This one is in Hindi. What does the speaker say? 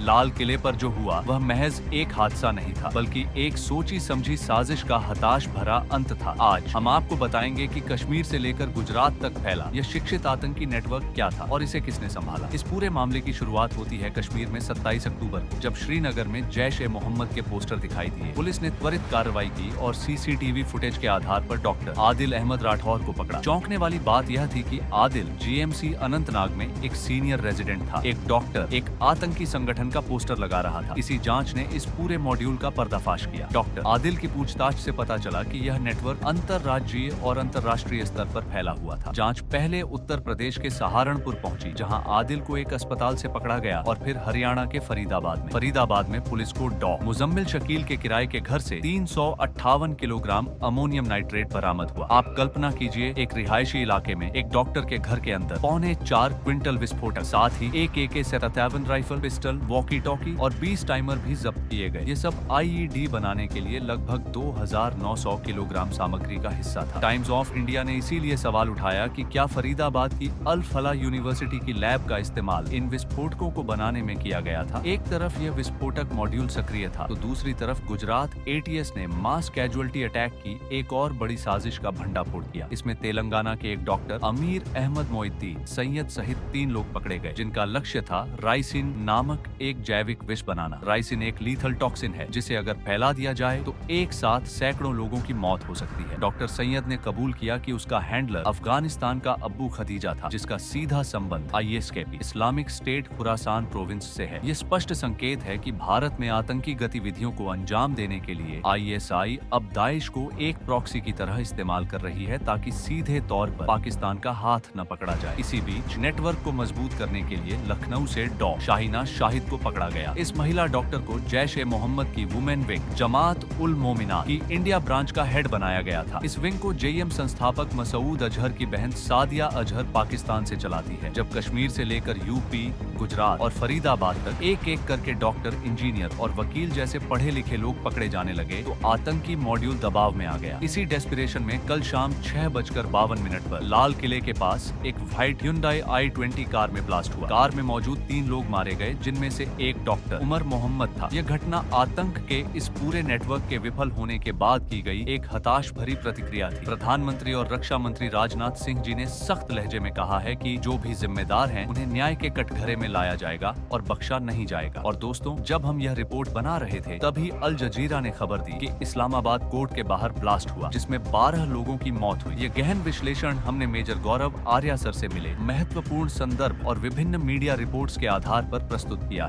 लाल किले पर जो हुआ वह महज एक हादसा नहीं था, बल्कि एक सोची समझी साजिश का हताश भरा अंत था। आज हम आपको बताएंगे कि कश्मीर से लेकर गुजरात तक फैला यह शिक्षित आतंकी नेटवर्क क्या था और इसे किसने संभाला। इस पूरे मामले की शुरुआत होती है कश्मीर में 27 अक्टूबर को, जब श्रीनगर में जैश ए मोहम्मद के पोस्टर दिखाई दिए। पुलिस ने त्वरित कार्रवाई की और सीसीटीवी फुटेज के आधार पर डॉक्टर आदिल अहमद राठौर को पकड़ा। चौंकने वाली बात यह थी कि आदिल जीएमसी अनंतनाग में एक सीनियर रेजिडेंट था। एक डॉक्टर एक आतंकी संगठन का पोस्टर लगा रहा था। इसी जांच ने इस पूरे मॉड्यूल का पर्दाफाश किया। डॉक्टर आदिल की पूछताछ से पता चला कि यह नेटवर्क अंतर्राज्यीय और अंतर्राष्ट्रीय स्तर पर फैला हुआ था। जांच पहले उत्तर प्रदेश के सहारनपुर पहुंची, जहां आदिल को एक अस्पताल से पकड़ा गया और फिर हरियाणा के फरीदाबाद में पुलिस को डॉ मुजम्मिल शकील के किराए के घर से 358 किलोग्राम अमोनियम नाइट्रेट बरामद हुआ। आप कल्पना कीजिए, एक रिहायशी इलाके में एक डॉक्टर के घर के अंदर 4.25 क्विंटल विस्फोटक, साथ ही एक AK-47 rifle, pistol, walkie talkie और 20 टाइमर भी जब्त किए गए। ये सब IED बनाने के लिए लगभग 2900 किलोग्राम सामग्री का हिस्सा था। टाइम्स ऑफ इंडिया ने इसीलिए सवाल उठाया कि क्या फरीदाबाद की अल फला यूनिवर्सिटी की लैब का इस्तेमाल इन विस्फोटकों को बनाने में किया गया था। एक तरफ यह विस्फोटक मॉड्यूल सक्रिय था, तो दूसरी तरफ गुजरात ATS ने मास कैजुअलिटी अटैक की एक और बड़ी साजिश का भंडाफोड़ किया। इसमें तेलंगाना के एक डॉक्टर अमीर अहमद मोइद्दीन सैयद सहित 3 लोग पकड़े गए, जिनका लक्ष्य था राइसिन नामक एक जैविक विष बनाना। राइसिन एक लीथल टॉक्सिन है, जिसे अगर फैला दिया जाए तो एक साथ सैकड़ों लोगों की मौत हो सकती है। डॉक्टर सैयद ने कबूल किया कि उसका हैंडलर अफगानिस्तान का अब्बू खदीजा था, जिसका सीधा संबंध ISKP Islamic State Khorasan province से है। ये स्पष्ट संकेत है कि भारत में आतंकी गतिविधियों को अंजाम देने के लिए ISI अब दाइश को एक प्रॉक्सी की तरह इस्तेमाल कर रही है, ताकि सीधे तौर पर पाकिस्तान का हाथ न पकड़ा जाए। इसी बीच नेटवर्क को मजबूत करने के लिए लखनऊ से डॉ शाहिना शाहिद को पकड़ा गया। इस महिला डॉक्टर को जैश ए मोहम्मद की वुमेन विंग जमात उल मोमिना की इंडिया ब्रांच का हेड बनाया गया था। इस विंग को JM संस्थापक मसूद अजहर की बहन सादिया अजहर पाकिस्तान से चलाती है। जब कश्मीर से लेकर UP, गुजरात और फरीदाबाद तक एक एक करके डॉक्टर, इंजीनियर और वकील जैसे पढ़े लिखे लोग पकड़े जाने लगे, तो आतंकी मॉड्यूल दबाव में आ गया। इसी डेस्पिरेशन में कल शाम 6:52 पर लाल किले के पास एक व्हाइट Hyundai i20 कार में ब्लास्ट हुआ। कार में मौजूद 3 लोग मारे गए, जिनमें से एक डॉक्टर उमर मोहम्मद था। यह घटना आतंक के इस पूरे नेटवर्क के विफल होने के बाद की गई एक हताश भरी प्रतिक्रिया थी। प्रधानमंत्री और रक्षा मंत्री राजनाथ सिंह जी ने सख्त लहजे में कहा है कि जो भी जिम्मेदार हैं, उन्हें न्याय के कटघरे में लाया जाएगा और बख्शा नहीं जाएगा। और दोस्तों, जब हम यह रिपोर्ट बना रहे थे, तभी अल जजीरा ने खबर दी कि इस्लामाबाद कोर्ट के बाहर ब्लास्ट हुआ, जिसमें 12 लोगों की मौत हुई। ये गहन विश्लेषण हमने मेजर गौरव आर्या सर से मिले महत्वपूर्ण संदर्भ और विभिन्न मीडिया रिपोर्ट्स के आधार पर प्रस्तुत किया।